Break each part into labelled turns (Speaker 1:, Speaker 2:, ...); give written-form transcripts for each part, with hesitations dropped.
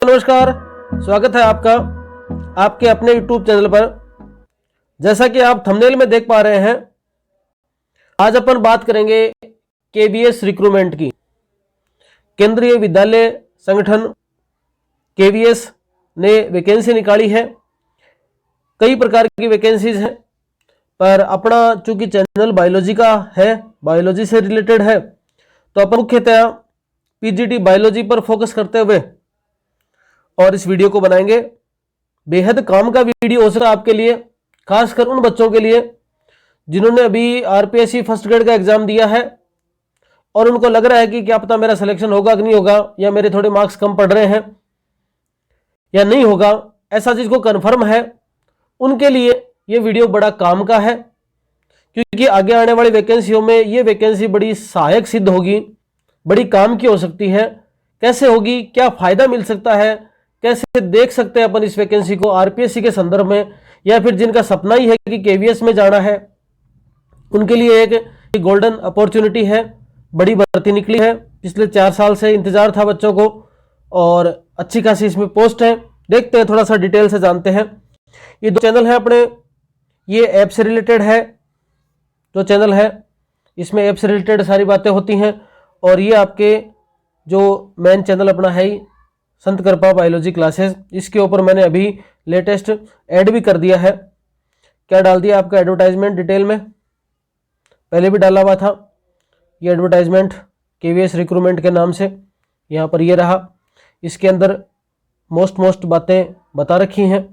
Speaker 1: नमस्कार, स्वागत है आपका आपके अपने YouTube चैनल पर। जैसा कि आप थंबनेल में देख पा रहे हैं, आज अपन बात करेंगे KVS रिक्रूटमेंट की। केंद्रीय विद्यालय संगठन KVS ने वैकेंसी निकाली है। कई प्रकार की वैकेंसीज हैं, पर अपना चूंकि चैनल बायोलॉजी का है, बायोलॉजी से रिलेटेड है, तो अपन मुख्यतः PGT बायोलॉजी पर फोकस करते हुए और इस वीडियो को बनाएंगे। बेहद काम का वीडियो हो सकता है आपके लिए, खासकर उन बच्चों के लिए जिन्होंने अभी RPSC फर्स्ट ग्रेड का एग्जाम दिया है और उनको लग रहा है कि क्या पता मेरा सिलेक्शन होगा कि नहीं होगा, या मेरे थोड़े मार्क्स कम पड़ रहे हैं या नहीं होगा, ऐसा चीज को कंफर्म है। उनके लिए ये वीडियो बड़ा काम का है, क्योंकि आगे आने वाली वैकेंसियों में ये वैकेंसी बड़ी सहायक सिद्ध होगी, बड़ी काम की हो सकती है। कैसे होगी, क्या फायदा मिल सकता है, कैसे देख सकते हैं अपन इस वैकेंसी को RPSC के संदर्भ में, या फिर जिनका सपना ही है कि KVS में जाना है, उनके लिए एक गोल्डन अपॉर्चुनिटी है। बड़ी भर्ती निकली है, पिछले 4 साल से इंतजार था बच्चों को और अच्छी खासी इसमें पोस्ट है। देखते हैं, थोड़ा सा डिटेल से जानते हैं। ये 2 चैनल है अपने, ये ऐप से रिलेटेड है। जो चैनल है इसमें ऐप से रिलेटेड सारी बातें होती हैं, और ये आपके जो मेन चैनल अपना है संत कृपा बायोलॉजी क्लासेस, इसके ऊपर मैंने अभी लेटेस्ट ऐड भी कर दिया है। क्या डाल दिया आपका एडवर्टाइजमेंट डिटेल में, पहले भी डाला हुआ था ये एडवर्टाइजमेंट KVS रिक्रूटमेंट के नाम से। यहाँ पर ये रहा, इसके अंदर मोस्ट बातें बता रखी हैं,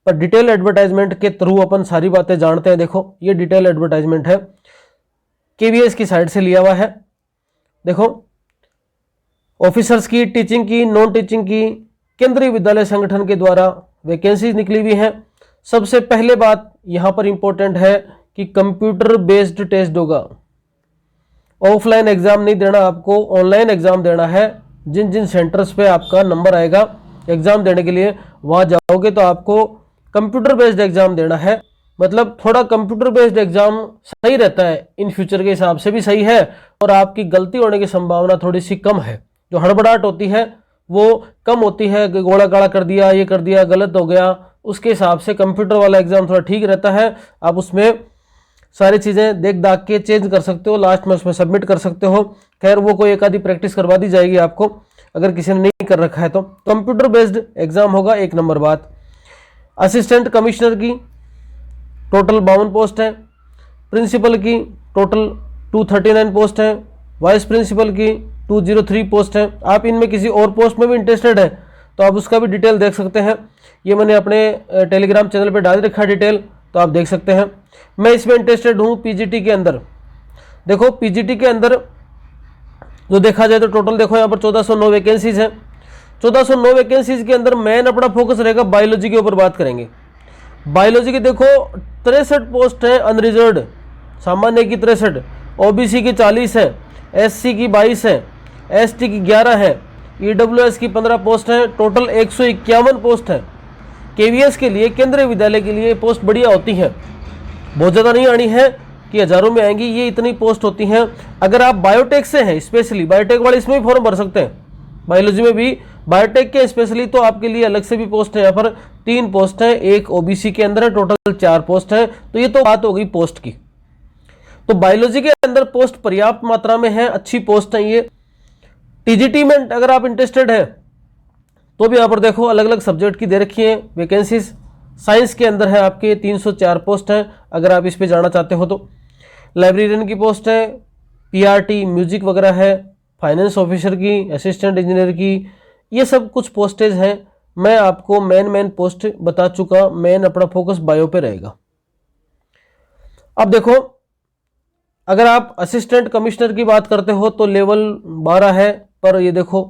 Speaker 1: पर डिटेल एडवर्टाइजमेंट के थ्रू अपन सारी बातें जानते हैं। देखो, ये डिटेल एडवर्टाइजमेंट है, KVS की साइड से लिया हुआ है। देखो, ऑफिसर्स की, टीचिंग की, नॉन टीचिंग की, केंद्रीय विद्यालय संगठन के द्वारा वैकेंसी निकली हुई हैं। सबसे पहले बात यहां पर इंपॉर्टेंट है कि कंप्यूटर बेस्ड टेस्ट होगा। ऑफलाइन एग्जाम नहीं देना, आपको ऑनलाइन एग्जाम देना है। जिन जिन सेंटर्स पे आपका नंबर आएगा एग्जाम देने के लिए, वहां जाओगे तो आपको कंप्यूटर बेस्ड एग्जाम देना है। मतलब थोड़ा कंप्यूटर बेस्ड एग्जाम सही रहता है, इन फ्यूचर के हिसाब से भी सही है, और आपकी गलती होने की संभावना थोड़ी सी कम है। जो हड़बड़ाहट होती है वो कम होती है, गोला गाड़ा कर दिया, ये कर दिया, गलत हो गया। उसके हिसाब से कंप्यूटर वाला एग्जाम थोड़ा ठीक रहता है। आप उसमें सारी चीज़ें देख दाख के चेंज कर सकते हो, लास्ट में उसमें सबमिट कर सकते हो। खैर, वो कोई एक आधी प्रैक्टिस करवा दी जाएगी आपको, अगर किसी ने नहीं कर रखा है तो। कंप्यूटर बेस्ड एग्जाम होगा। 1 नंबर बात, असिस्टेंट कमिश्नर की टोटल 52 पोस्ट है, प्रिंसिपल की टोटल 239 पोस्ट है, वाइस प्रिंसिपल की 203 पोस्ट है। आप इनमें किसी और पोस्ट में भी इंटरेस्टेड है तो आप उसका भी डिटेल देख सकते हैं। ये मैंने अपने टेलीग्राम चैनल पे डाल रखा है डिटेल, तो आप देख सकते हैं। मैं इसमें इंटरेस्टेड हूँ PGT के अंदर। देखो, PGT के अंदर जो देखा जाए तो टोटल देखो यहाँ पर 1409 वैकेंसीज हैं। 1409 वैकेंसीज के अंदर मेन अपना फोकस रहेगा बायोलॉजी के ऊपर बात करेंगे। बायोलॉजी के देखो 63 पोस्ट है अनरिजर्व्ड, सामान्य की 63, OBC की 40 है, SC की 22 है, ST की 11 है, EWS की 15 पोस्ट है। टोटल 151 पोस्ट है। KVS के लिए, केंद्रीय विद्यालय के लिए पोस्ट बढ़िया होती है, बहुत ज़्यादा नहीं आनी है कि हज़ारों में आएंगी, ये इतनी पोस्ट होती हैं। अगर आप बायोटेक से हैं, स्पेशली बायोटेक वाले इसमें भी फॉर्म भर सकते हैं, बायोलॉजी में भी बायोटेक के स्पेशली, तो आपके लिए अलग से भी पोस्ट है। यहाँ पर 3 पोस्ट है, एक OBC के अंदर है, टोटल 4 पोस्ट है। तो ये तो बात हो गई पोस्ट की। तो बायोलॉजी के अंदर पोस्ट पर्याप्त मात्रा में है, अच्छी पोस्ट है ये। TGT में अगर आप इंटरेस्टेड है तो भी यहाँ पर देखो अलग अलग सब्जेक्ट की दे रखी है वैकेंसीज। साइंस के अंदर है आपके 304 पोस्ट है, अगर आप इस पे जाना चाहते हो तो। लाइब्रेरियन की पोस्ट है, PRT म्यूजिक वगैरह है, फाइनेंस ऑफिसर की, असिस्टेंट इंजीनियर की, ये सब कुछ पोस्टेज हैं। मैं आपको मेन पोस्ट बता चुका, मेन अपना फोकस बायो पे रहेगा। अब देखो, अगर आप असिस्टेंट कमिश्नर की बात करते हो तो लेवल 12 है, पर ये देखो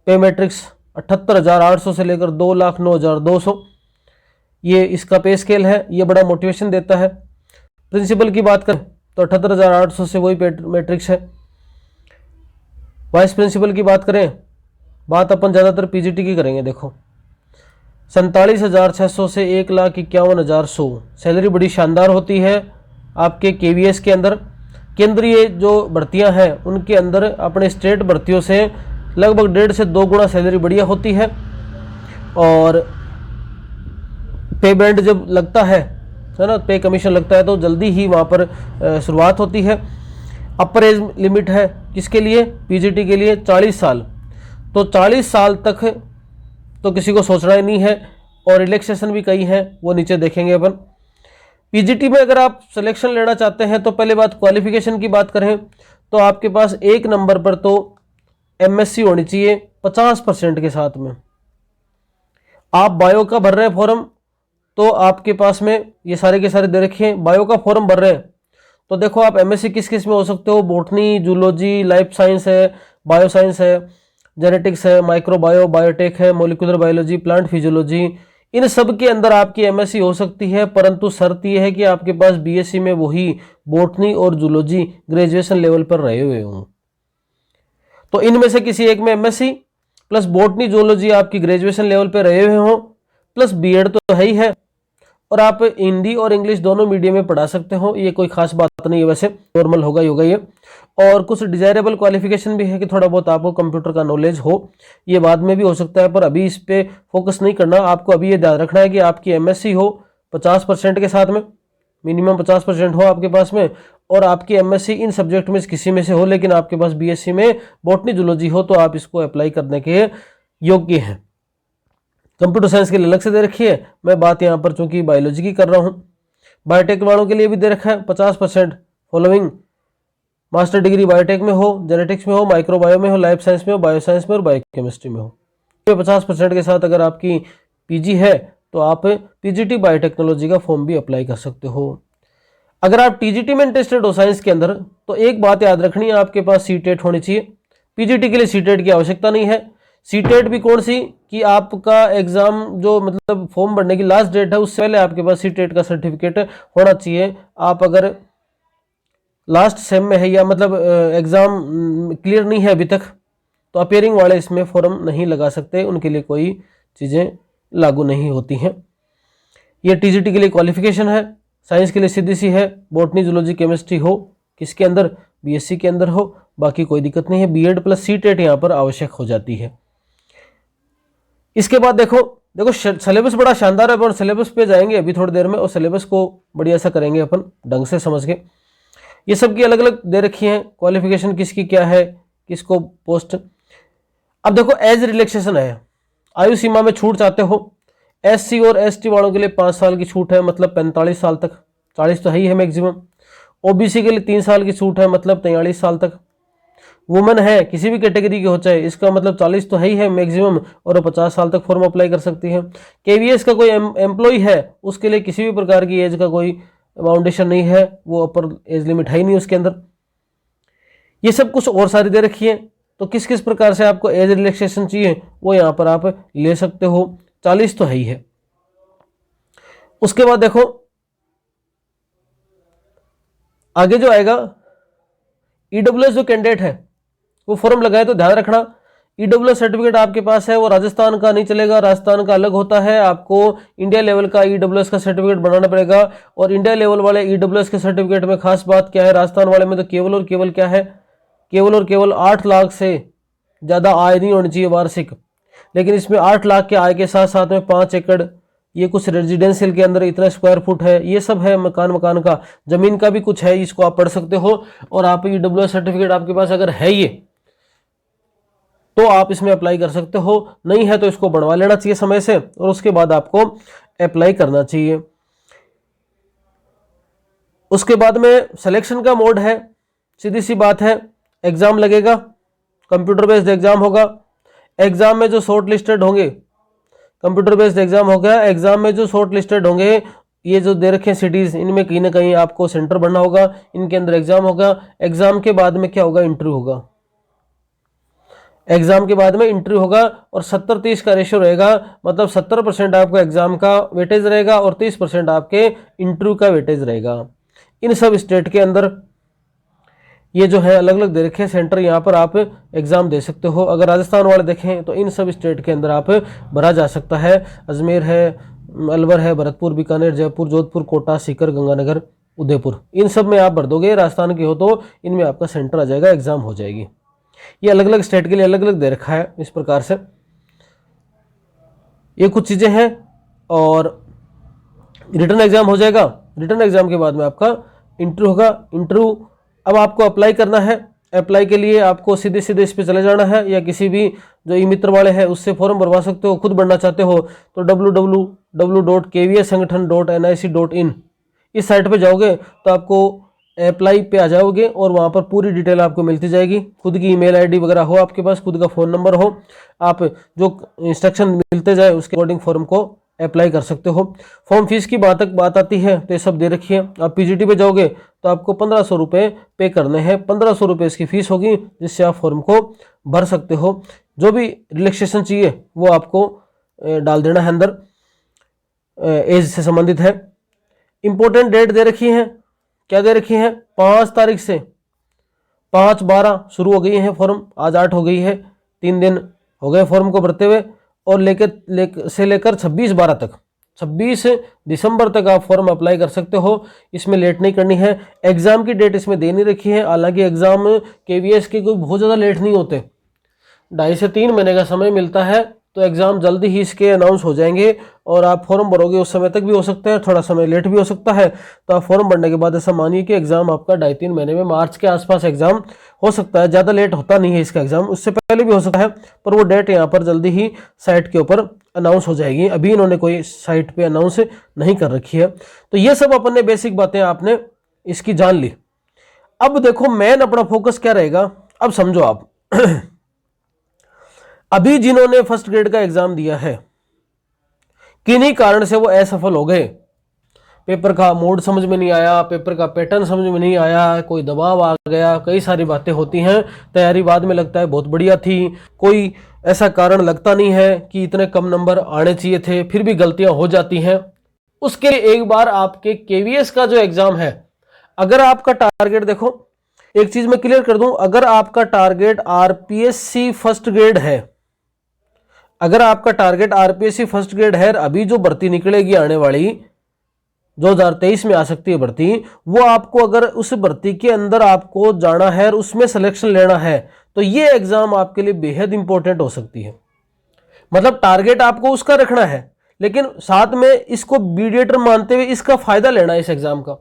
Speaker 1: पे मैट्रिक्स 78,800 से लेकर 2,09,200, ये इसका पे स्केल है। ये बड़ा मोटिवेशन देता है। प्रिंसिपल की बात करें तो 78,800 से वही पे मैट्रिक्स है। वाइस प्रिंसिपल की बात करें, बात अपन ज़्यादातर PGT की करेंगे। देखो, 47,600 से 1,51,100 सैलरी बड़ी शानदार होती है आपके KVS के अंदर। केंद्रीय जो भर्तियां हैं उनके अंदर अपने स्टेट भर्तियों से लगभग 1.5 से 2 गुना सैलरी बढ़िया होती है। और पे बैंड जब लगता है ना, पे कमीशन लगता है तो जल्दी ही वहाँ पर शुरुआत होती है। अपर एज लिमिट है किसके लिए, पीजीटी के लिए 40 साल। तो 40 साल तक तो किसी को सोचना ही नहीं है। और रिलैक्सेशन भी कई हैं, वो नीचे देखेंगे अपन। पीजीटी में अगर आप सिलेक्शन लेना चाहते हैं तो पहले बात क्वालिफिकेशन की बात करें तो आपके पास 1 नंबर पर तो एमएससी होनी चाहिए 50% के साथ में। आप बायो का भर रहे हैं फॉर्म तो आपके पास में ये सारे के सारे दे रखे हैं। बायो का फॉर्म भर रहे हैं तो देखो आप एमएससी किस किस में हो सकते हो, बॉटनी, जूलॉजी, लाइफ साइंस है, बायो साइंस है, जेनेटिक्स है, माइक्रोबायो, बायोटेक है, मोलिकुलर बायोलॉजी, प्लांट फिजियोलॉजी, इन सब के अंदर आपकी एमएससी हो सकती है। परंतु शर्त यह है कि आपके पास बीएससी में वही बॉटनी और जूलॉजी ग्रेजुएशन लेवल पर रहे हुए हों। तो इनमें से किसी एक में एमएससी प्लस बॉटनी जूलॉजी आपकी ग्रेजुएशन लेवल पर रहे हुए हों, प्लस बीएड तो है ही है, और आप हिंदी और इंग्लिश दोनों मीडियम में पढ़ा सकते हो। ये कोई खास बात नहीं है, वैसे नॉर्मल होगा ही होगा ये। और कुछ डिजायरेबल क्वालिफिकेशन भी है कि थोड़ा बहुत आपको कंप्यूटर का नॉलेज हो, ये बाद में भी हो सकता है, पर अभी इस पे फोकस नहीं करना। आपको अभी ये ध्यान रखना है कि आपकी एमएससी हो 50% के साथ में, मिनिमम 50% हो आपके पास में, और आपकी एमएससी इन सब्जेक्ट में किसी में से हो, लेकिन आपके पास बीएससी में बॉटनी जूलॉजी हो तो आप इसको अप्लाई करने के योग्य हैं। कंप्यूटर साइंस के लिए अलग से दे रखी है, मैं बात यहाँ पर चूंकि बायोलॉजी की कर रहा हूँ। बायोटेक वालों के लिए भी दे रखा है 50% फॉलोइंग मास्टर डिग्री बायोटेक में हो, जेनेटिक्स में हो, माइक्रोबायो में हो, लाइफ साइंस में हो, बायो साइंस में और बायोकेमिस्ट्री में हो। 50% के साथ अगर आपकी पीजी है तो आप पीजीटी बायोटेक्नोलॉजी का फॉर्म भी अप्लाई कर सकते हो। अगर आप टीजीटी में इंटरेस्टेड हो साइंस के अंदर तो एक बात याद रखनी है, आपके पास सीटेट होनी चाहिए। पीजीटी के लिए सीटेट की आवश्यकता नहीं है। सीटेट भी कौन सी कि आपका एग्जाम जो मतलब फॉर्म भरने की लास्ट डेट है उससे पहले आपके पास सीटेट का सर्टिफिकेट होना चाहिए। आप अगर लास्ट सेम में है या मतलब एग्जाम क्लियर नहीं है अभी तक तो अपेयरिंग वाले इसमें फॉर्म नहीं लगा सकते, उनके लिए कोई चीज़ें लागू नहीं होती हैं। ये टीजीटी के लिए क्वालिफिकेशन है। साइंस के लिए सीधी सी है, बॉटनी जूलॉजी केमिस्ट्री हो किसके अंदर, बीएससी के अंदर हो, बाकी कोई दिक्कत नहीं है। बीएड प्लस सीटेट यहाँ पर आवश्यक हो जाती है। इसके बाद देखो सिलेबस बड़ा शानदार है, अपन सिलेबस पे जाएंगे अभी थोड़ी देर में और सिलेबस को बढ़िया सा करेंगे अपन ढंग से समझ के। ये सब की अलग अलग दे रखी हैं, क्वालिफिकेशन किसकी क्या है, किसको पोस्ट। अब देखो एज रिलैक्सेशन है, आयु सीमा में छूट चाहते हो। एससी और एसटी वालों के लिए 5 साल की छूट है, मतलब 45 साल तक, 40 तो है ही है मैक्सिमम। ओबीसी के लिए 3 साल की छूट है, मतलब 43 साल तक। वुमेन है किसी भी कैटेगरी के हो चाहे, इसका मतलब 40 तो है ही है मैक्सिमम, और 50 साल तक फॉर्म अप्लाई कर सकती है। केवीएस का कोई एम्प्लॉय है उसके लिए किसी भी प्रकार की एज का कोई बाउंडेशन नहीं है, वो अपर एज लिमिट है ही नहीं उसके अंदर। ये सब कुछ और सारी दे रखी है। तो किस किस प्रकार से आपको एज रिलैक्सेशन चाहिए वो यहाँ पर आप ले सकते हो। 40 तो है ही है। उसके बाद देखो आगे जो आएगा, ईडब्ल्यूएस जो कैंडिडेट है वो फॉर्म लगाए तो ध्यान रखना ईडब्ल्यूएस सर्टिफिकेट आपके पास है वो राजस्थान का नहीं चलेगा, राजस्थान का अलग होता है। आपको इंडिया लेवल का ईडब्ल्यूएस का सर्टिफिकेट बनाना पड़ेगा। और इंडिया लेवल वाले ईडब्ल्यूएस के सर्टिफिकेट में खास बात क्या है, राजस्थान वाले में तो केवल और केवल क्या है, केवल और केवल 8 लाख से ज़्यादा आय नहीं होनी चाहिए वार्षिक। लेकिन इसमें 8 लाख के आय के साथ साथ में 5 एकड़, ये कुछ रेजिडेंशियल के अंदर इतना स्क्वायर फुट है, ये सब है, मकान का, जमीन का भी कुछ है, इसको आप पढ़ सकते हो। और आप ईडब्ल्यूएस सर्टिफिकेट आपके पास अगर है ये तो आप इसमें अप्लाई कर सकते हो, नहीं है तो इसको बनवा लेना चाहिए समय से और उसके बाद आपको अप्लाई करना चाहिए। उसके बाद में सिलेक्शन का मोड है, सीधी सी बात है, एग्जाम लगेगा, कंप्यूटर बेस्ड एग्जाम होगा। एग्जाम में जो शॉर्ट लिस्टेड होंगे, कंप्यूटर बेस्ड एग्जाम होगा, एग्जाम में जो शॉर्ट लिस्टेड होंगे, ये जो दे रखे हैं सिटीज, इनमें कहीं ना कहीं आपको सेंटर बनना होगा, इनके अंदर एग्जाम होगा। एग्जाम के बाद में क्या होगा, इंटरव्यू होगा। एग्जाम के बाद में इंटरव्यू होगा और 70-30 का रेशियो रहेगा, मतलब 70% आपको एग्जाम का वेटेज रहेगा और 30% आपके इंटरव्यू का वेटेज रहेगा। इन सब स्टेट के अंदर ये जो है अलग अलग दे रखे सेंटर, यहाँ पर आप एग्जाम दे सकते हो। अगर राजस्थान वाले देखें तो इन सब स्टेट के अंदर आप भरा जा सकता है। अजमेर है, अलवर है, भरतपुर, बीकानेर, जयपुर, जोधपुर, कोटा, सीकर, गंगानगर, उदयपुर, इन सब में आप भर दोगे। राजस्थान के हो तो इनमें आपका सेंटर आ जाएगा, एग्जाम हो जाएगी। ये अलग अलग स्टेट के लिए अलग अलग दे रखा है इस प्रकार से। ये कुछ चीज़ें हैं। और रिटर्न एग्जाम हो जाएगा। रिटर्न एग्जाम के बाद में आपका इंटरव्यू होगा। इंटरव्यू अब आपको अप्लाई करना है। अप्लाई के लिए आपको सीधे सीधे इस पे चले जाना है, या किसी भी जो ई मित्र वाले हैं उससे फॉर्म भरवा सकते हो। खुद भरना चाहते हो तो www.kvssangathan.nic.in इस साइट पे जाओगे तो आपको अप्लाई पे आ जाओगे और वहाँ पर पूरी डिटेल आपको मिलती जाएगी। खुद की ईमेल आईडी वगैरह हो आपके पास, खुद का फ़ोन नंबर हो, आप जो इंस्ट्रक्शन मिलते जाए उसके अकॉर्डिंग फॉर्म को अप्लाई कर सकते हो। फॉर्म फीस की बात आती है तो ये सब दे रखी है। आप पीजीटी पे जाओगे तो आपको 1500 रुपये पे करने हैं। 1500 रुपये इसकी फीस होगी, जिससे आप फॉर्म को भर सकते हो। जो भी रिलैक्सेशन चाहिए वो आपको डाल देना है अंदर, एज से संबंधित है। इंपॉर्टेंट डेट दे रखी है। क्या दे रखी है? 5 तारीख से 5/12 शुरू हो गई है फॉर्म, आज 8 हो गई है, 3 दिन हो गए फॉर्म को भरते हुए। और लेकर 26/12 तक, 26 दिसंबर तक आप फॉर्म अप्लाई कर सकते हो। इसमें लेट नहीं करनी है। एग्जाम की डेट इसमें दे नहीं रखी है। हालांकि एग्जाम केवीएस के कोई बहुत ज़्यादा लेट नहीं होते, 2.5 से 3 महीने का समय मिलता है। तो एग्ज़ाम जल्दी ही इसके अनाउंस हो जाएंगे और आप फॉर्म भरोगे उस समय तक भी हो सकता है, थोड़ा समय लेट भी हो सकता है। तो आप फॉर्म भरने के बाद ऐसा मानिए कि एग्ज़ाम आपका 2.5-3 महीने में, मार्च के आसपास एग्ज़ाम हो सकता है। ज़्यादा लेट होता नहीं है इसका एग्ज़ाम, उससे पहले भी हो सकता है, पर वो डेट यहाँ पर जल्दी ही साइट के ऊपर अनाउंस हो जाएगी। अभी इन्होंने कोई साइट पर अनाउंस नहीं कर रखी है। तो ये सब अपन ने बेसिक बातें आपने इसकी जान ली। अब देखो मेन अपना फोकस क्या रहेगा, अब समझो आप अभी जिन्होंने फर्स्ट ग्रेड का एग्जाम दिया है, किन्हीं कारण से वो असफल हो गए, पेपर का मोड समझ में नहीं आया, पेपर का पैटर्न समझ में नहीं आया, कोई दबाव आ गया, कई सारी बातें होती हैं। तैयारी बाद में लगता है बहुत बढ़िया थी, कोई ऐसा कारण लगता नहीं है कि इतने कम नंबर आने चाहिए थे, फिर भी गलतियां हो जाती हैं। उसके एक बार आपके केवीएस का जो एग्जाम है, अगर आपका टारगेट, देखो एक चीज मैं क्लियर कर दूं, अगर आपका टारगेट आरपीएससी फर्स्ट ग्रेड है, अगर आपका टारगेट आरपीएससी फर्स्ट ग्रेड है, अभी जो भर्ती निकलेगी आने वाली 2023 में आ सकती है भर्ती, वो आपको अगर उस भर्ती के अंदर आपको जाना है और उसमें सिलेक्शन लेना है, तो ये एग्जाम आपके लिए बेहद इंपॉर्टेंट हो सकती है। मतलब टारगेट आपको उसका रखना है, लेकिन साथ में इसको मीडिएटर मानते हुए इसका फायदा लेना है इस एग्जाम का।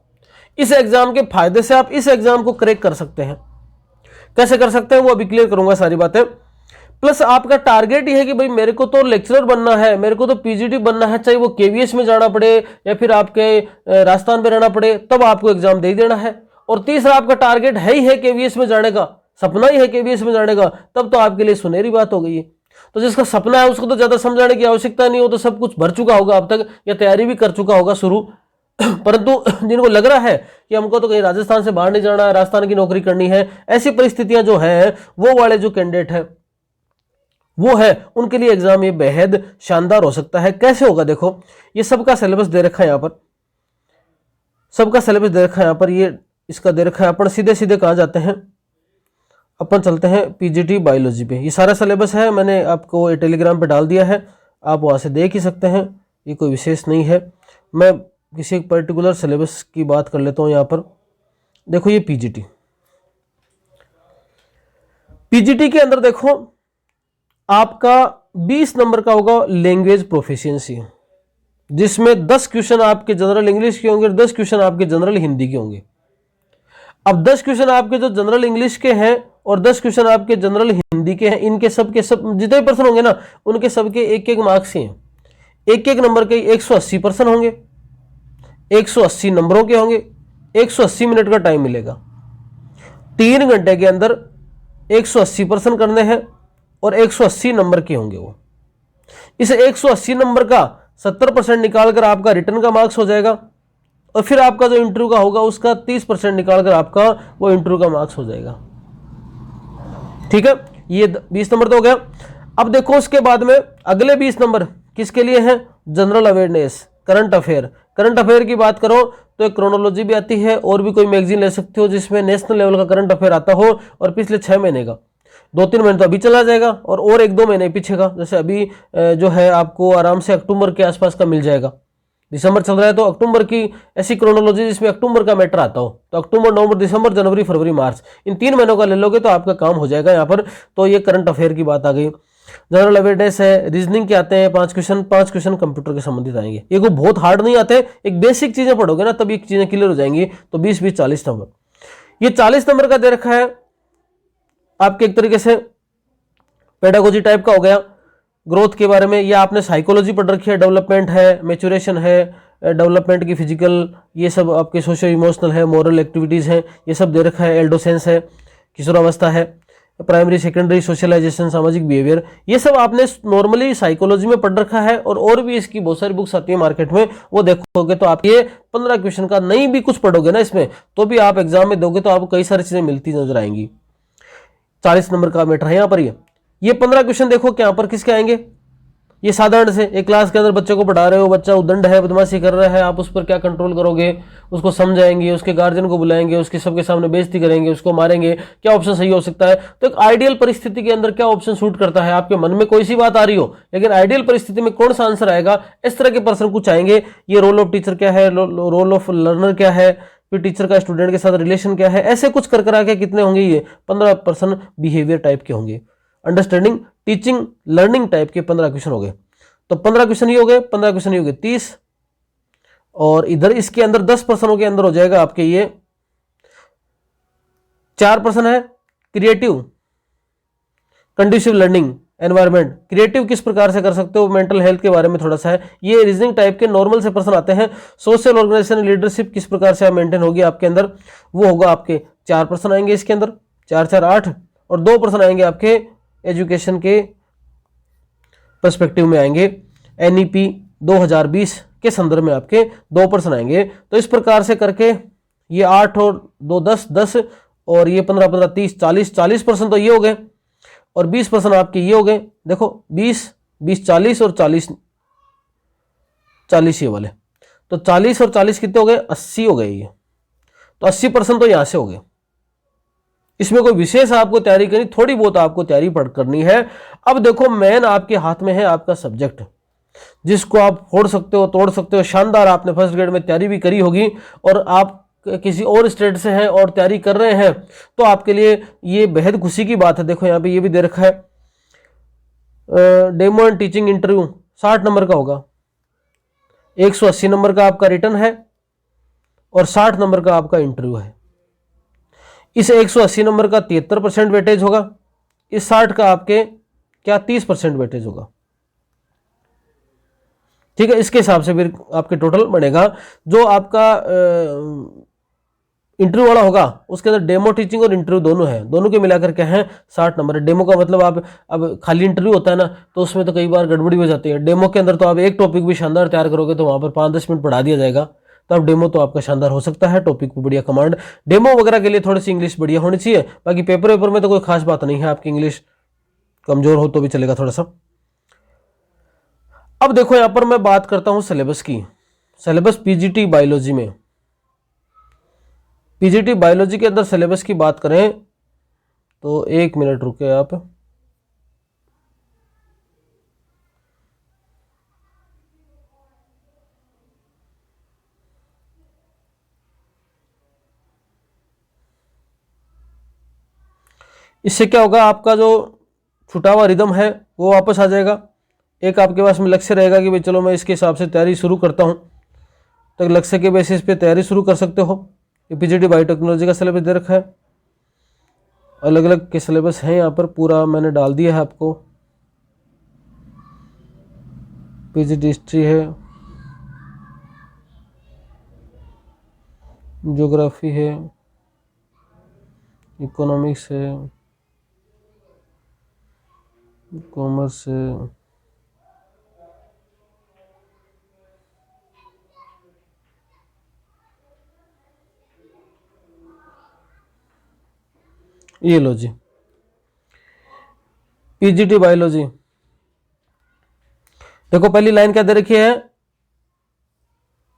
Speaker 1: इस एग्जाम के फायदे से आप इस एग्जाम को क्रैक कर सकते हैं। कैसे कर सकते हैं वो अभी क्लियर करूंगा सारी बातें। प्लस आपका टारगेट ही है कि भाई मेरे को तो लेक्चरर बनना है, मेरे को तो पीजीटी बनना है, चाहे वो केवीएस में जाना पड़े या फिर आपके राजस्थान में रहना पड़े, तब आपको एग्जाम दे देना है। और तीसरा आपका टारगेट है ही है केवीएस में जाने का, सपना ही है केवीएस में जाने का, तब तो आपके लिए सुनहरी बात हो गई है। तो जिसका सपना है उसको तो ज्यादा समझाने की आवश्यकता नहीं हो, तो सब कुछ भर चुका होगा अब तक, या तैयारी भी कर चुका होगा शुरू। परंतु जिनको लग रहा है कि हमको तो कहीं राजस्थान से बाहर नहीं जाना है, राजस्थान की नौकरी करनी है, ऐसी परिस्थितियां जो है, वो वाले जो कैंडिडेट है वो है, उनके लिए एग्जाम ये बेहद शानदार हो सकता है। कैसे होगा? देखो ये सबका सिलेबस दे रखा है यहाँ पर, सबका सिलेबस दे रखा है यहाँ पर, ये इसका दे रखा है। अपन सीधे सीधे कहाँ जाते हैं, अपन चलते हैं पीजीटी बायोलॉजी पे। ये सारा सिलेबस है, मैंने आपको टेलीग्राम पे डाल दिया है, आप वहाँ से देख ही सकते हैं, ये कोई विशेष नहीं है। मैं किसी एक पर्टिकुलर सिलेबस की बात कर लेता हूँ यहाँ पर। देखो ये पीजीटी, पीजीटी के अंदर देखो आपका 20 नंबर का होगा लैंग्वेज प्रोफिशिएंसी, जिसमें 10 क्वेश्चन आपके जनरल इंग्लिश के होंगे और 10 क्वेश्चन आपके जनरल हिंदी के होंगे। अब 10 क्वेश्चन आपके जो जनरल इंग्लिश के हैं और 10 क्वेश्चन आपके जनरल हिंदी के हैं, इनके सब के सब जितने पर्सन होंगे ना, उनके सबके एक एक मार्क्स ही हैं। एक एक नंबर के 180 पर्सन होंगे, 180 नंबरों के होंगे, 180 मिनट का टाइम मिलेगा। 3 घंटे के अंदर 180 पर्सन करने हैं और 180 नंबर के होंगे वो। इस 180 नंबर का 70% निकालकर आपका रिटर्न का मार्क्स हो जाएगा, और फिर आपका जो इंटरव्यू का होगा उसका 30% निकालकर आपका वो इंटरव्यू का मार्क्स हो जाएगा। ठीक है, ये 20 नंबर तो हो गया। अब देखो उसके बाद में अगले 20 नंबर किसके लिए हैं? General awareness, current affair. Current affair की बात करो तो एक क्रोनोलॉजी भी आती है, और भी कोई मैगजीन ले सकते हो जिसमें नेशनल लेवल का करंट अफेयर आता हो, और पिछले 6 महीने का, 2-3 महीने तो अभी चला जाएगा, और 1-2 महीने पीछे का, जैसे अभी जो है आपको आराम से अक्टूबर के आसपास का मिल जाएगा। दिसंबर चल रहा है तो अक्टूबर की ऐसी क्रोनोलॉजी जिसमें अक्टूबर का मैटर आता हो, तो अक्टूबर, नवंबर, दिसंबर, जनवरी, फरवरी, मार्च, इन 3 महीनों का ले लोगे तो आपका काम हो जाएगा यहाँ पर। तो ये करंट अफेयर की बात आ गई। जनरल अवेयरनेस है, रीजनिंग के आते हैं 5 क्वेश्चन कंप्यूटर के संबंधित आएंगे। ये कोई बहुत हार्ड नहीं आते, एक बेसिक चीजें पढ़ोगे ना तब ये चीजें क्लियर हो जाएंगी। तो 20, 40 नंबर, ये 40 नंबर का दे रखा है आपके एक तरीके से पेडागोजी टाइप का हो गया। ग्रोथ के बारे में, या आपने साइकोलॉजी पढ़ रखी है, डेवलपमेंट है, मैच्योरेशन है, डेवलपमेंट की फिजिकल, ये सब आपके सोशल इमोशनल है, मोरल एक्टिविटीज़ हैं, ये सब दे रखा है। एल्डोसेंस है, किशोरावस्था है, प्राइमरी सेकेंडरी सोशलाइजेशन, सामाजिक बिहेवियर, ये सब आपने नॉर्मली साइकोलॉजी में पढ़ रखा है। और भी इसकी बहुत सारी बुक्स आती है मार्केट में, वो देखोगे तो आप ये 15 क्वेश्चन का नहीं भी कुछ पढ़ोगे ना इसमें, तो भी आप एग्जाम में दोगे तो आपको कई सारी चीज़ें मिलती नजर आएंगी। 40 नंबर का मैटर है यहाँ पर। ये 15 क्वेश्चन देखो क्या पर किसके आएंगे। ये साधारण से एक क्लास के अंदर बच्चे को पढ़ा रहे हो, बच्चा उद्दंड है, बदमाशी कर रहा है, आप उस पर क्या कंट्रोल करोगे, उसको समझाएंगे, उसके गार्जियन को बुलाएंगे, उसके सबके सामने बेइज्जती करेंगे, उसको मारेंगे, क्या ऑप्शन सही हो सकता है। तो एक आइडियल परिस्थिति के अंदर क्या ऑप्शन सूट करता है, आपके मन में कोई सी बात आ रही हो, लेकिन आइडियल परिस्थिति में कौन सा आंसर आएगा, इस तरह के प्रश्न कुछ आएंगे। ये रोल ऑफ टीचर क्या है, रोल ऑफ लर्नर क्या है, फिर टीचर का स्टूडेंट के साथ रिलेशन क्या है, ऐसे कुछ कर करा के कितने होंगे, ये 15% बिहेवियर टाइप के होंगे। अंडरस्टैंडिंग, टीचिंग, लर्निंग टाइप के 15 क्वेश्चन हो गए। तो 15 क्वेश्चन ही हो गए, 15 क्वेश्चन ही हो गए 30, और इधर इसके अंदर 10 प्रश्नों के अंदर हो जाएगा आपके ये 4 प्रश्न है creative, conducive learning environment. Creative किस प्रकार से कर सकते हो, मेंटल हेल्थ के बारे में थोड़ा सा है। ये रीजनिंग टाइप के नॉर्मल से प्रश्न आते हैं। सोशल ऑर्गेनाइजेशन, लीडरशिप किस प्रकार से मेंटेन होगी आपके अंदर, वो होगा आपके 4 प्रश्न आएंगे इसके अंदर, 4, 4, 8, और 2 प्रश्न आएंगे आपके एजुकेशन के पर्सपेक्टिव में आएंगे। एनईपी 2020 के संदर्भ में आपके 2 प्रश्न आएंगे। तो इस प्रकार से करके ये 8 और 2 10 10, और ये 15 15 30 40 40 प्रश्न तो ये हो गए, और 20 प्रश्न आपके ये हो गए। देखो 20 20 40 और 40 40 ये वाले, तो 40 और 40 कितने हो गए, 80 हो गए ये। तो 80 प्रश्न तो यहां से हो गए। इसमें कोई विशेष आपको तैयारी करनी, थोड़ी बहुत आपको तैयारी पढ़ करनी है। अब देखो मेन आपके हाथ में है आपका सब्जेक्ट, जिसको आप फोड़ सकते हो, तोड़ सकते हो। शानदार, आपने फर्स्ट ग्रेड में तैयारी भी करी होगी, और आप किसी और स्टेट से हैं और तैयारी कर रहे हैं, तो आपके लिए ये बेहद खुशी की बात है। देखो यहाँ पे ये भी दे रखा है, demo and teaching interview 60 number का होगा, 180 नंबर का आपका रिटर्न है, और 60 नंबर का आपका इंटरव्यू है। इस 180 नंबर का 73% वेटेज होगा, इस 60 का आपके क्या 30% वेटेज होगा। ठीक है, इसके हिसाब से फिर आपके टोटल बनेगा। जो आपका इंटरव्यू वाला होगा उसके अंदर डेमो, टीचिंग और इंटरव्यू दोनों है, दोनों के मिलाकर क्या है 60 नंबर है। डेमो का मतलब आप, अब खाली इंटरव्यू होता है ना, तो उसमें तो कई बार गड़बड़ी हो जाती है। डेमो के अंदर तो आप एक टॉपिक भी शानदार तैयार करोगे तो वहां पर 5-10 मिनट पढ़ा दिया जाएगा, तो अब डेमो तो आपका शानदार हो सकता है, टॉपिक को बढ़िया कमांड। डेमो वगैरह के लिए थोड़ी सी इंग्लिश बढ़िया होनी चाहिए, बाकी पेपर वेपर में तो कोई खास बात नहीं है, आपकी इंग्लिश कमजोर हो तो भी चलेगा थोड़ा सा। अब देखो यहां पर मैं बात करता हूं सिलेबस की। सिलेबस पीजीटी बायोलॉजी में, पीजीटी बायोलॉजी के अंदर सिलेबस की बात करें तो 1 मिनट रुके आप। इससे क्या होगा, आपका जो छुटा हुआ रिदम है वो वापस आ जाएगा। एक आपके पास में लक्ष्य रहेगा कि भाई चलो मैं इसके हिसाब से तैयारी शुरू करता हूं, तो लक्ष्य के बेसिस पे तैयारी शुरू कर सकते हो। ये पीजीटी बायोटेक्नोलॉजी का सिलेबस दे रखा है, अलग अलग के सिलेबस हैं यहाँ पर, पूरा मैंने डाल दिया है आपको। पीजीटी हिस्ट्री है, ज्योग्राफी है, इकोनॉमिक्स है, कॉमर्स है, ये लो जी पीजीटी बायोलॉजी। देखो पहली लाइन क्या दे रखी है,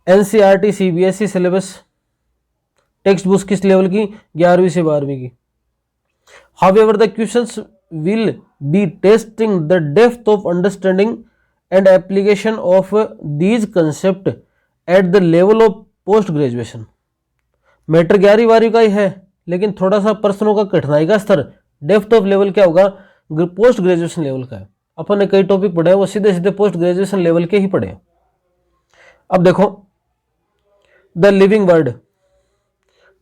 Speaker 1: NCERT CBSE syllabus, text book किस लेवल की, 11वीं से 12वीं की। However the questions will be testing the depth of understanding and application of these concept at the level of post graduation. Matter 11वीं का ही है, लेकिन थोड़ा सा प्रश्नों का कठिनाई का स्तर, डेप्थ ऑफ लेवल क्या होगा, पोस्ट ग्रेजुएशन लेवल का है। अपन ने कई टॉपिक पढ़े हैं वो सीधे सीधे पोस्ट ग्रेजुएशन लेवल के ही पढ़े। अब देखो द लिविंग वर्ड,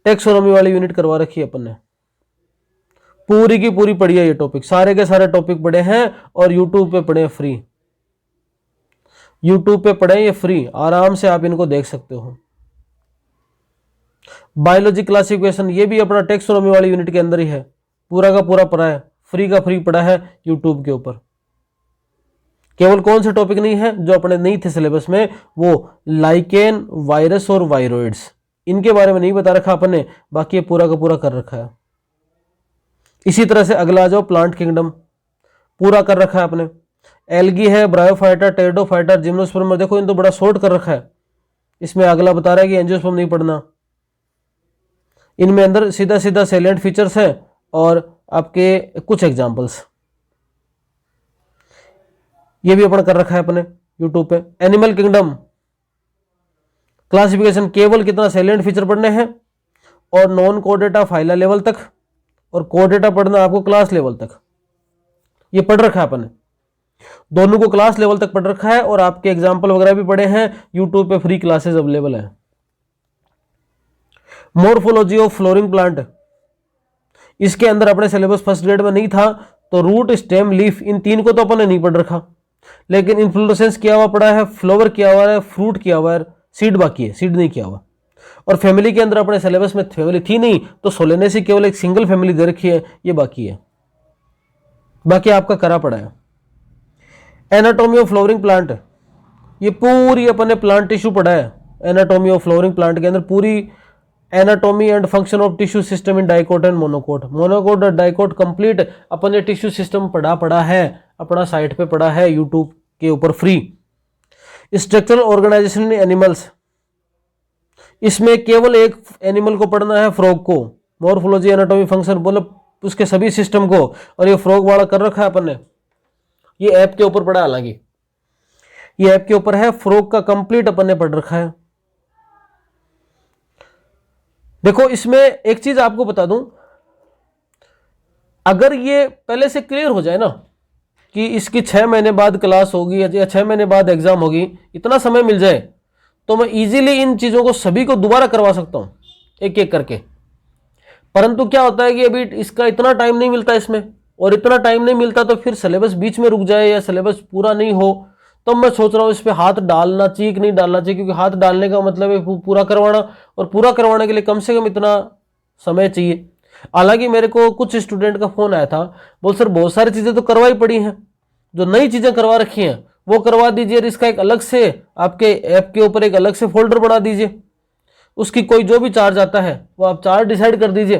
Speaker 1: टेक्सोनॉमी वाली यूनिट करवा रखी है अपन ने, पूरी की पूरी पढ़ी है ये टॉपिक, सारे के सारे टॉपिक पढ़े हैं और यूट्यूब पे पढ़े हैं फ्री, यूट्यूब पे पढ़े ये फ्री, आराम से आप इनको देख सकते हो। बायोलॉजी क्लासिफिकेशन ये भी अपना टेक्सोनॉमी वाली यूनिट के अंदर ही है, पूरा का पूरा पढ़ा है, फ्री का फ्री पढ़ा है यूट्यूब के ऊपर। केवल कौन से टॉपिक नहीं है जो अपने नहीं थे सिलेबस में, वो लाइकेन, वायरस और वायरोइड्स, इनके बारे में नहीं बता रखा अपन ने, बाकी ये पूरा का पूरा कर रखा है। इसी तरह से अगला आ जाओ, प्लांट किंगडम पूरा कर रखा है आपने। एल्गी है, ब्रायोफाइटा, टेरिडोफाइटा, जिम्नोस्पर्म, देखो इन तो बड़ा शॉर्ट कर रखा है। इसमें अगला बता रहा है कि एंजियोस्पर्म नहीं पढ़ना, इनमें अंदर सीधा सीधा सैलिएंट फीचर्स है और आपके कुछ एग्जांपल्स, ये भी अपन कर रखा है अपने यूट्यूब पे। एनिमल किंगडम क्लासिफिकेशन, केवल कितना सैलिएंट फीचर पढ़ने हैं और नॉन कोडेटा फाइला लेवल तक, और कोडेटा पढ़ना आपको क्लास लेवल तक, ये पढ़ रखा है अपन ने, दोनों को क्लास लेवल तक पढ़ रखा है और आपके एग्जाम्पल वगैरह भी पढ़े हैं, यूट्यूब पे फ्री क्लासेस अवेलेबल है। मॉर्फोलॉजी ऑफ फ्लोरिंग प्लांट, इसके अंदर अपने सिलेबस फर्स्ट ग्रेड में नहीं था, तो रूट, स्टेम, लीफ, इन तीन को तो अपन ने नहीं पढ़ रखा, लेकिन इन्फ्लोरेसेंस किया हुआ पड़ा है, फ्लावर किया हुआ है, फ्रूट किया हुआ है, सीड बाकी है, सीड नहीं किया हुआ। और फैमिली के अंदर अपने सिलेबस में फैमिली थी नहीं, तो सोलेनेसी केवल एक सिंगल फैमिली दे रखी है, ये बाकी है, बाकी आपका करा पड़ा है। एनाटॉमी ऑफ फ्लावरिंग प्लांट, ये पूरी अपन ने प्लांट टिश्यू पढ़ा है। एनाटॉमी ऑफ फ्लावरिंग प्लांट के अंदर पूरी anatomy and function of tissue system in dicot and monocot, monocot और डाइकोट कंप्लीट अपन ने टिश्यू सिस्टम पढ़ा है, अपना साइट पे पढ़ा है यूट्यूब के ऊपर फ्री। स्ट्रक्चरल ऑर्गेनाइजेशन इन एनिमल्स, इसमें केवल एक एनिमल को पढ़ना है, फ्रॉग को, मॉर्फोलॉजी, एनाटॉमी, फंक्शन, बोलो उसके सभी सिस्टम को, और ये फ्रॉग वाला कर रखा है अपन ने, ये ऐप के ऊपर पढ़ा, हालांकि ये ऐप के ऊपर है, फ्रॉग का कंप्लीट अपन ने पढ़ रखा है। देखो इसमें एक चीज आपको बता दूं, अगर ये पहले से क्लियर हो जाए ना कि इसकी 6 महीने बाद क्लास होगी या 6 महीने बाद एग्जाम होगी, इतना समय मिल जाए तो मैं इजीली इन चीजों को सभी को दोबारा करवा सकता हूं एक एक करके। परंतु क्या होता है कि अभी इसका इतना टाइम नहीं मिलता इसमें, और इतना टाइम नहीं मिलता तो फिर सिलेबस बीच में रुक जाए या सिलेबस पूरा नहीं हो, तो मैं सोच रहा हूँ इस पर हाथ डालना चाहिए कि नहीं डालना चाहिए, क्योंकि हाथ डालने का मतलब है पूरा करवाना, और पूरा करवाने के लिए कम से कम इतना समय चाहिए। हालांकि मेरे को कुछ स्टूडेंट का फोन आया था, बोल सर बहुत सारी चीजें तो करवाई पड़ी हैं, जो नई चीजें करवा रखी हैं वो करवा दीजिए, और इसका एक अलग से आपके ऐप के ऊपर एक अलग से फोल्डर बना दीजिए, उसकी कोई जो भी चार्ज आता है वो आप चार्ज डिसाइड कर दीजिए।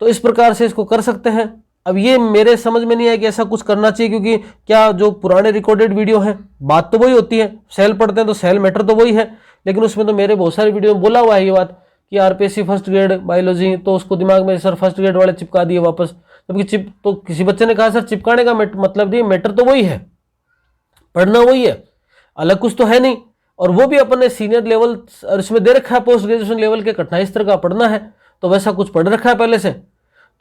Speaker 1: तो इस प्रकार से इसको कर सकते हैं। अब ये मेरे समझ में नहीं आया कि ऐसा कुछ करना चाहिए, क्योंकि क्या जो पुराने रिकॉर्डेड वीडियो हैं बात तो वही होती है, सेल पढ़ते हैं तो सेल मैटर तो वही है, लेकिन उसमें तो मेरे बहुत सारी वीडियो में बोला हुआ है ये बात कि आरपीएससी फर्स्ट ग्रेड बायोलॉजी, तो उसको दिमाग में सर फर्स्ट ग्रेड वाले चिपका दिए वापस, जबकि चिप तो किसी बच्चे ने कहा सर चिपकाने का मतलब नहीं, मैटर तो वही है, पढ़ना वही है, अलग कुछ तो है नहीं। और वो भी अपन ने सीनियर लेवल और इसमें दे रखा है पोस्ट ग्रेजुएशन लेवल के कठिनाई स्तर का पढ़ना है, तो वैसा कुछ पढ़ रखा है पहले से।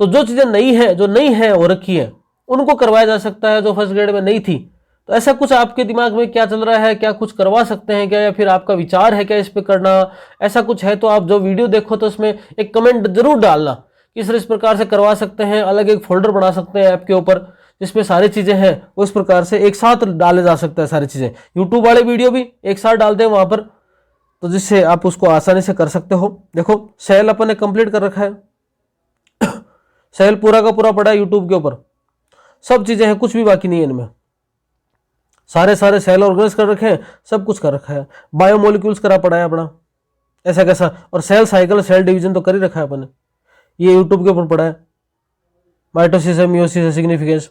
Speaker 1: तो जो चीजें नई है, जो नई है हो रखी है, उनको करवाया जा सकता है जो फर्स्ट ग्रेड में नहीं थी। तो ऐसा कुछ आपके दिमाग में क्या चल रहा है, क्या कुछ करवा सकते हैं क्या, या फिर आपका विचार है क्या इस पे करना, ऐसा कुछ है तो आप जो वीडियो देखो तो उसमें एक कमेंट जरूर डालना कि सर इस प्रकार से करवा सकते हैं, अलग एक फोल्डर बना सकते हैं ऐप के ऊपर जिसमें सारी चीजें हैं, वो इस प्रकार से एक साथ डाले जा सकता है सारी चीजें। यूट्यूब वाले वीडियो भी एक साथ डाल दें वहां पर, तो जिससे आप उसको आसानी से कर सकते हो। देखो सेल अपन ने कंप्लीट कर रखा है, सेल पूरा का पूरा पड़ा है यूट्यूब के ऊपर, सब चीजें हैं, कुछ भी बाकी नहीं है इनमें, सारे सेल ऑर्गेनाइज कर रखे हैं, सब कुछ कर रखा है। बायोमोलिक्यूल्स करा पड़ा है अपना, ऐसा कैसा, और सेल साइकिल, सेल डिवीजन तो कर ही रखा है अपन ने, ये यूट्यूब के ऊपर पड़ा है। माइटोसिस है, मियोसिस है, सिग्निफिकेंस,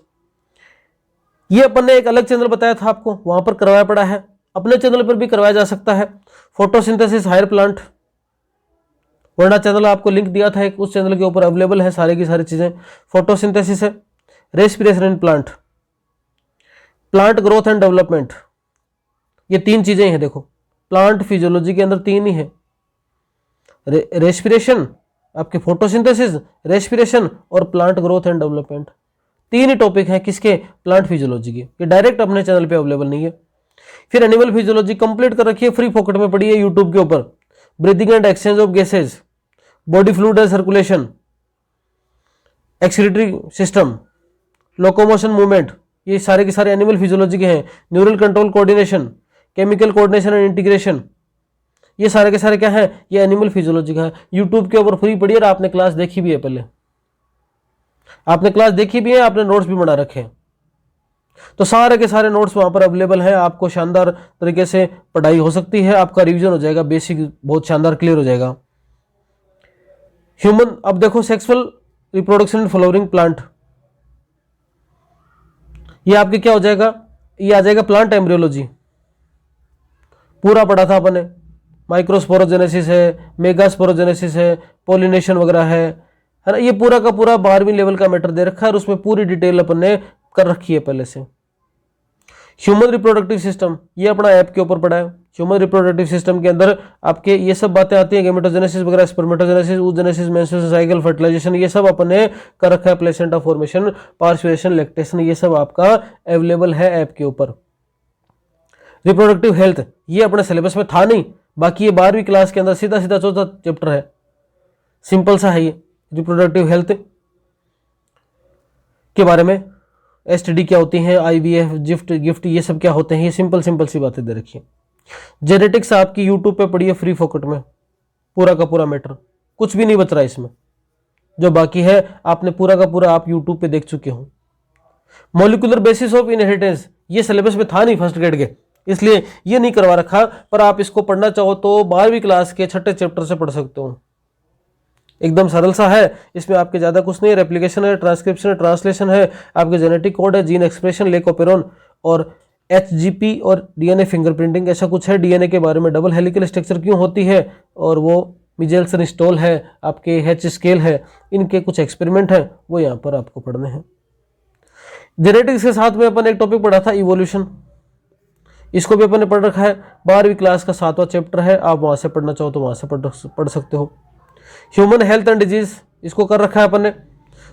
Speaker 1: ये अपन ने एक अलग चैनल बताया था आपको, वहां पर करवाया पड़ा है, अपने चैनल पर भी करवाया जा सकता है। फोटोसिंथेसिस हायर प्लांट, वरना चैनल आपको लिंक दिया था एक, उस चैनल के ऊपर अवेलेबल है सारी की सारी चीजें। फोटोसिंथेसिस है, respiration in plant, plant growth and development, ये 3 चीजें हैं। देखो प्लांट फिजियोलॉजी के अंदर 3 ही है, रेस्पिरेशन, आपके फोटोसिंथेसिस, रेस्पिरेशन और plant growth and development. 3 he topic हैं किसके, प्लांट फिजियोलॉजी के। ये डायरेक्ट अपने चैनल पे अवेलेबल नहीं है। फिर एनिमल फिजियोलॉजी कंप्लीट कर रखी है, फ्री पॉकेट में पड़ी है यूट्यूब के ऊपर। Breathing and exchange of gases, body fluid and circulation, excretory system, locomotion movement, ये सारे के सारे एनिमल फिजियोलॉजी के हैं। Neural control coordination, chemical coordination and integration, ये सारे के सारे क्या है, ये एनिमल फिजियोलॉजी का है। यूट्यूब के ऊपर फ्री पड़ी है और आपने क्लास देखी भी है, पहले आपने क्लास देखी भी है, आपने नोट्स भी बना रखे हैं। तो सारे के सारे नोट्स वहां पर अवेलेबल है। आपको शानदार तरीके से पढ़ाई हो सकती है, आपका रिवीजन हो जाएगा, बेसिक बहुत शानदार क्लियर हो जाएगा। ह्यूमन, अब देखो sexual reproduction in flowering plant, ये आपके क्या हो जाएगा, ये आ जाएगा प्लांट एम्ब्रियोलॉजी, पूरा पढ़ा था अपन ने। माइक्रोस्पोरोजेनेसिस है, मेगास्पोरोजेनेसिस है, पोलिनेशन वगैरह है ना। ये पूरा का पूरा 12वीं लेवल का मैटर दे रखा है और उसमें पूरी डिटेल अपन ने कर रखी है पहले से। ह्यूमन रिप्रोडक्टिव सिस्टम, ये अपना ऐप के ऊपर पड़ा है। ह्यूमन रिप्रोडक्टिव सिस्टम के अंदर आपके ये सब बातें आती हैं, गेमेटोजेनेसिस वगैरह, spermatogenesis, oogenesis, menstruation cycle, fertilisation, ये सब अपन ने कर रखा है। प्लेसेंटा फॉर्मेशन, पार्सुएशन, लैक्टेशन, ये सब आपका अवेलेबल है ऐप के ऊपर। रिप्रोडक्टिव हेल्थ, ये अपने सिलेबस में था नहीं, बाकी ये 12वीं क्लास के अंदर सीधा सीधा चौथा चैप्टर है, सिंपल सा है ये। रिप्रोडक्टिव हेल्थ के बारे में, एसटीडी क्या होती हैं, आईवीएफ, गिफ्ट, ये सब क्या होते हैं, ये सिंपल सी बातें दे रखी है। जेनेटिक्स आपकी यूट्यूब पे पड़ी है फ्री फोकट में, पूरा का पूरा मैटर, कुछ भी नहीं बच रहा इसमें, जो बाकी है आपने पूरा का पूरा आप यूट्यूब पे देख चुके हो। मॉलिक्यूलर बेसिस ऑफ इनहेरिटेंस, ये सिलेबस में था नहीं फर्स्ट ग्रेड के, इसलिए ये नहीं करवा रखा, पर आप इसको पढ़ना चाहो तो 12वीं क्लास के 6ठे चैप्टर से पढ़ सकते हो। एकदम सरल सा है, इसमें आपके ज्यादा कुछ नहीं है। रेप्लिकेशन है, ट्रांसक्रिप्शन है, ट्रांसलेशन है, आपके जेनेटिक कोड है, जीन एक्सप्रेशन, लेकोपेरोन और एचजीपी और डीएनए फिंगरप्रिंटिंग, ऐसा कुछ है। डीएनए के बारे में डबल हेलिकल स्ट्रक्चर क्यों होती है, और वो मिजेल्सन स्टोल है, आपके एच स्केल है, इनके कुछ एक्सपेरिमेंट है, वो यहाँ पर आपको पढ़ने हैं। जेनेटिक्स के साथ में अपन एक टॉपिक पढ़ा था, इवोल्यूशन, इसको भी अपन ने पढ़ रखा है। 12वीं क्लास का 7वां चैप्टर है, आप वहां से पढ़ना चाहो तो वहां से पढ़ सकते हो। ह्यूमन हेल्थ एंड डिजीज, इसको कर रखा है अपन ने,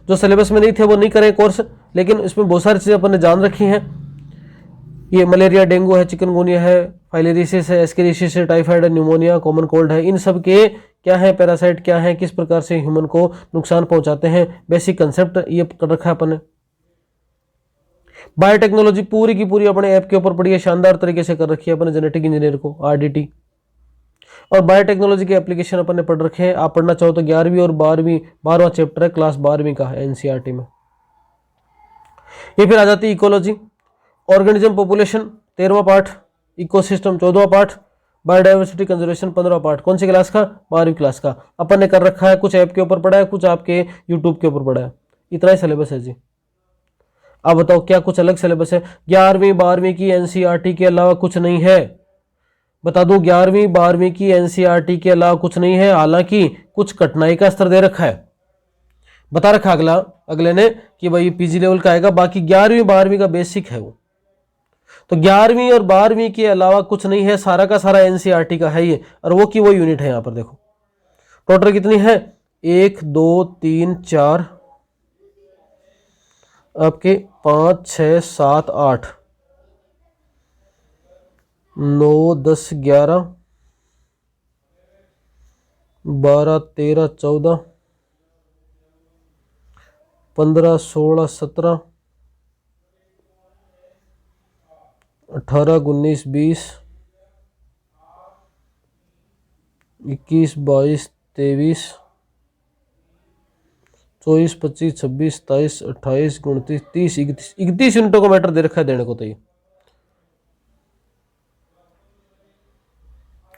Speaker 1: जो सिलेबस में नहीं थे वो नहीं करे कोर्स, लेकिन इसमें बहुत सारी चीजें अपन ने जान रखी हैं। ये मलेरिया, डेंगू है, चिकनगुनिया है, फाइलेरिसिस है, एस्केरिसिस है, टाइफाइड है, न्यूमोनिया, कॉमन कोल्ड है, इन सब के क्या है, पैरासाइट क्या है, किस प्रकार से ह्यूमन को नुकसान पहुंचाते हैं, बेसिक कंसेप्ट ये कर रखा है अपन ने। बायोटेक्नोलॉजी पूरी की पूरी अपने ऐप के ऊपर पड़ी है, शानदार तरीके से कर रखी है अपने जेनेटिक इंजीनियर को, आरडीटी। और बायोटेक्नोलॉजी के एप्लीकेशन अपन ने पढ़ रखे हैं, आप पढ़ना चाहो तो 11वीं और 12वां चैप्टर है, क्लास 12वीं का है एनसीईआरटी में। ये फिर आ जाती है इकोलॉजी, ऑर्गेनिज्म पॉपुलेशन 13वां पार्ट, इकोसिस्टम 14वां पार्ट, बायोडाइवर्सिटी कंजर्वेशन 15वां पार्ट। कौन सी क्लास का, 12वीं क्लास का। अपन ने कर रखा है, कुछ ऐप के ऊपर पढ़ा है, कुछ आपके यूट्यूब के ऊपर पढ़ा है, इतना ही सिलेबस है जी। आप बताओ क्या कुछ अलग सिलेबस है? 11वीं 12वीं की एनसीईआरटी के अलावा कुछ नहीं है, बता दूं, 11वीं 12वीं की एनसीईआरटी के अलावा कुछ नहीं है। हालांकि कुछ कठिनाई का स्तर दे रखा है, बता रखा अगले ने कि भाई पीजी लेवल का आएगा, बाकी 11वीं 12वीं का बेसिक है वो। तो 11वीं और 12वीं के अलावा कुछ नहीं है, सारा का सारा एनसीईआरटी का है ये, और वो की वो यूनिट है। यहां पर देखो टोटल कितनी है, 1 2 3 4 आपके 5 6 7 8 9 10 11 12 13 14 15 16 17 18 19 20 21 22 23 24 25 26 27 28 29 30 31 यूनिटों का मैटर दे रखा है देने को। तो ये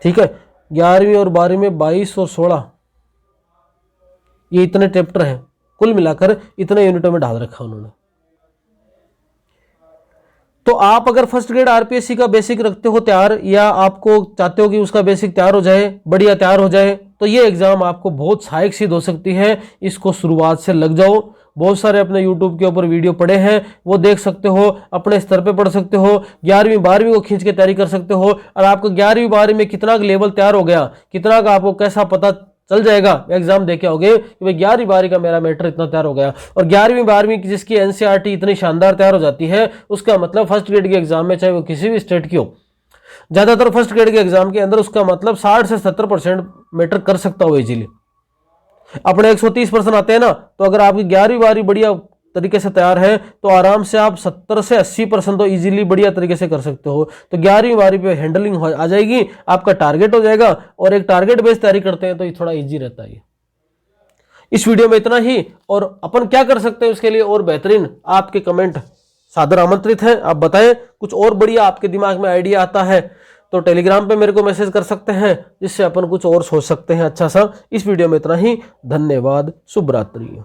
Speaker 1: ठीक है, 11वीं और 12वीं में 22 और 16, ये इतने चैप्टर हैं, कुल मिलाकर इतने यूनिटों में डाल रखा उन्होंने। तो आप अगर फर्स्ट ग्रेड आरपीएससी का बेसिक रखते हो तैयार, या आपको चाहते हो कि उसका बेसिक तैयार हो जाए, बढ़िया तैयार हो जाए, तो ये एग्जाम आपको बहुत सहायक सिद्ध हो सकती है। इसको शुरुआत से लग जाओ। बहुत सारे अपने YouTube के ऊपर वीडियो पड़े हैं, वो देख सकते हो, अपने स्तर पे पढ़ सकते हो, 11वीं 12वीं को खींच के तैयारी कर सकते हो। और आपको 11वीं 12वीं में कितना लेवल तैयार हो गया, कितना का आपको कैसा पता चल जाएगा, एग्जाम देके आओगे कि भाई 11वीं 12वीं का मेरा मैटर इतना तैयार हो गया। और 11वीं 12वीं की जिसकी एनसीईआरटी इतनी शानदार तैयार हो जाती है, उसका मतलब फर्स्ट ग्रेड के एग्जाम में, चाहे वो किसी भी स्टेट की हो, ज्यादातर फर्स्ट ग्रेड के एग्जाम के अंदर उसका मतलब 60 से 70% मैटर कर सकता हो इजीली। अपने 130% आते हैं ना, तो अगर आपकी 11वीं 12वीं बढ़िया तरीके से तैयार है तो आराम से आप 70 से 80% तो इजीली बढ़िया तरीके से कर सकते हो। तो 11वीं 12वीं पे हैंडलिंग आ जाएगी, आपका टारगेट हो जाएगा। और एक टारगेट बेस्ड तैयारी करते हैं तो ये थोड़ा इजी रहता है। इस वीडियो में इतना ही, और अपन क्या कर सकते हैं उसके लिए और बेहतरीन, आपके कमेंट सादर आमंत्रित है। आप बताएं, कुछ और बढ़िया आपके दिमाग में आइडिया आता है तो टेलीग्राम पे मेरे को मैसेज कर सकते हैं, जिससे अपन कुछ और सोच सकते हैं अच्छा सा। इस वीडियो में इतना ही। धन्यवाद। शुभ रात्रि।